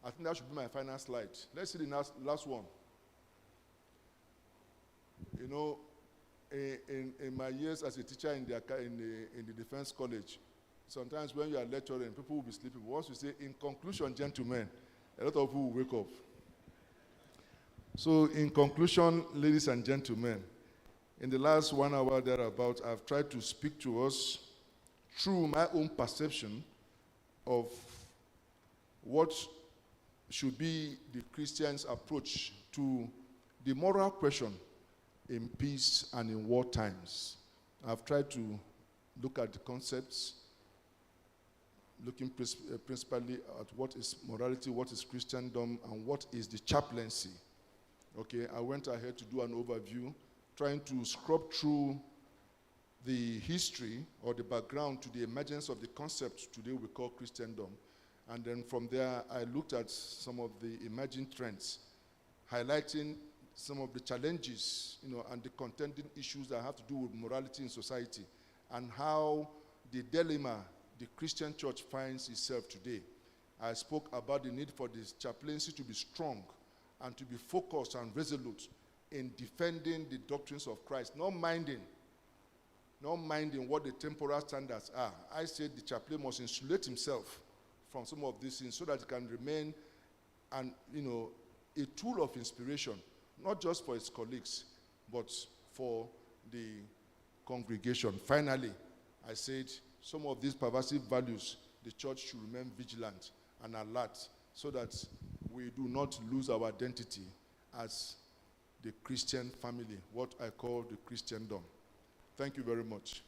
I think that should be my final slide. Let's see the last one. You know, in my years as a teacher in the Defense College, sometimes when you are lecturing, people will be sleeping. But once you say, in conclusion, gentlemen, a lot of people will wake up. So in conclusion, ladies and gentlemen, in the last 1 hour thereabout, I've tried to speak to us through my own perception of what should be the Christian's approach to the moral question in peace and in war times. I've tried to look at the concepts, looking principally at what is morality, what is Christendom, and what is the chaplaincy. Okay, I went ahead to do an overview, trying to scrub through the history or the background to the emergence of the concept today we call Christendom. And then from there, I looked at some of the emerging trends, highlighting some of the challenges, and the contending issues that have to do with morality in society, and how the dilemma the Christian church finds itself today. I spoke about the need for this chaplaincy to be strong and to be focused and resolute in defending the doctrines of Christ, not minding what the temporal standards are. I said the chaplain must insulate himself from some of these things so that he can remain a tool of inspiration, not just for his colleagues, but for the congregation. Finally, I said some of these pervasive values, the church should remain vigilant and alert so that we do not lose our identity as the Christian family, what I call the Christendom. Thank you very much.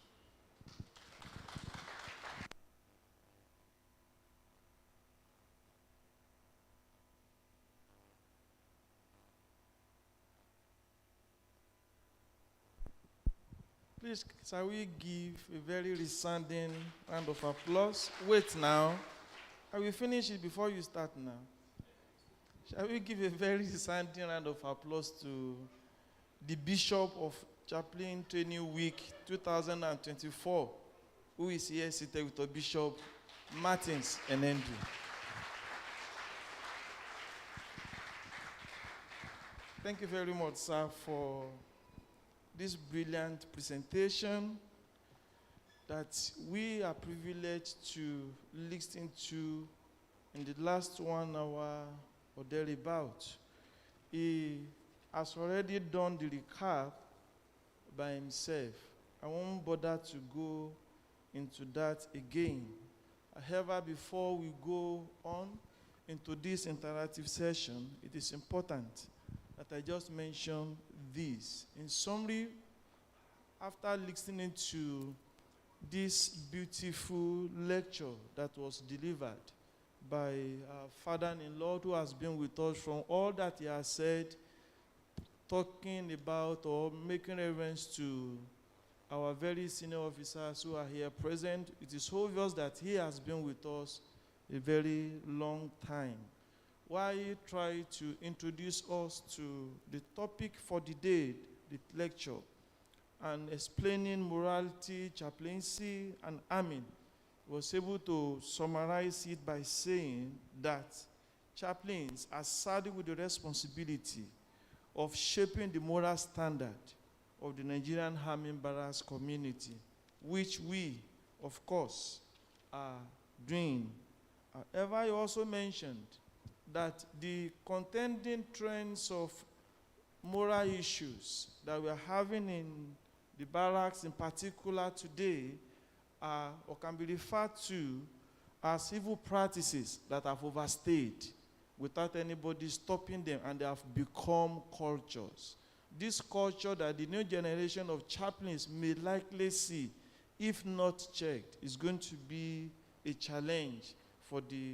Please, shall we give a very resounding round of applause? Wait now. I will finish it before you start now. Shall we give a very resounding round of applause to the Bishop of Chaplain Training Week 2024, who is here seated with the Bishop Martins and Andrew. Thank you very much, sir, for this brilliant presentation that we are privileged to listen to in the last 1 hour or thereabout. He has already done the recap by himself. I won't bother to go into that again. However, before we go on into this interactive session, it is important that I just mention this. In summary, after listening to this beautiful lecture that was delivered by our father-in-law, who has been with us from all that he has said, talking about or making reference to our very senior officers who are here present, it is obvious that he has been with us a very long time. While he tried to introduce us to the topic for the day, the lecture, and explaining morality, chaplaincy, and arming, he was able to summarize it by saying that chaplains are saddled with the responsibility of shaping the moral standard of the Nigerian army barracks community, which we, of course, are doing. However, he also mentioned that the contending trends of moral issues that we are having in the barracks in particular today are or can be referred to as evil practices that have overstayed without anybody stopping them, and they have become cultures. This culture that the new generation of chaplains may likely see, if not checked, is going to be a challenge for the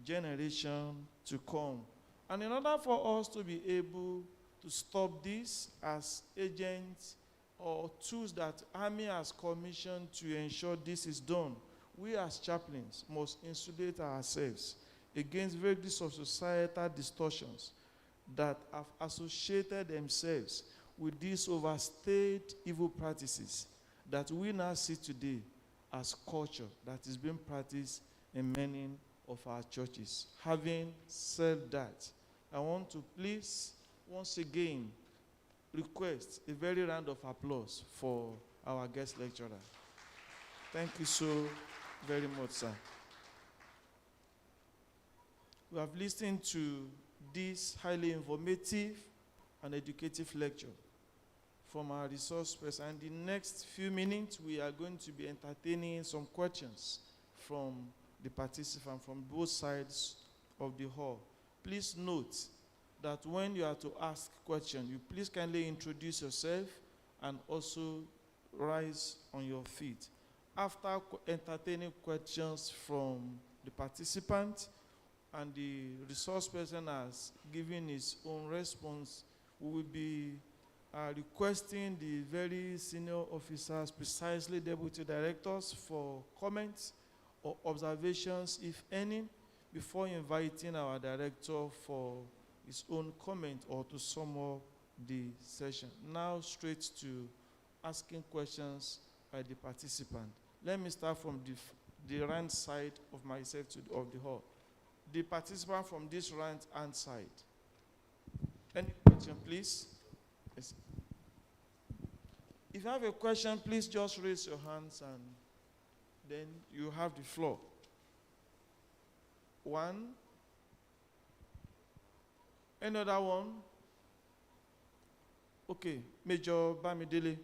generation to come. And in order for us to be able to stop this as agents or tools that Army has commissioned to ensure this is done, we as chaplains must insulate ourselves against various of societal distortions that have associated themselves with these overstayed evil practices that we now see today as culture that is being practiced in many of our churches. Having said that, I want to please once again request a very round of applause for our guest lecturer. Thank you so very much, sir. We have listened to this highly informative and educative lecture from our resource person. And in the next few minutes, we are going to be entertaining some questions from the participants from both sides of the hall. Please note that when you are to ask questions, you please kindly introduce yourself and also rise on your feet. After entertaining questions from the participant and the resource person has given his own response, we will be requesting the very senior officers, precisely deputy directors, for comments or observations, if any, before inviting our director for his own comment or to sum up the session. Now straight to asking questions by the participant. Let me start from the right side of myself of the hall. The participant from this right hand side. Any question, please? Yes. If you have a question, please just raise your hands and then you have the floor. One. Another one? Okay, Major Bamidele.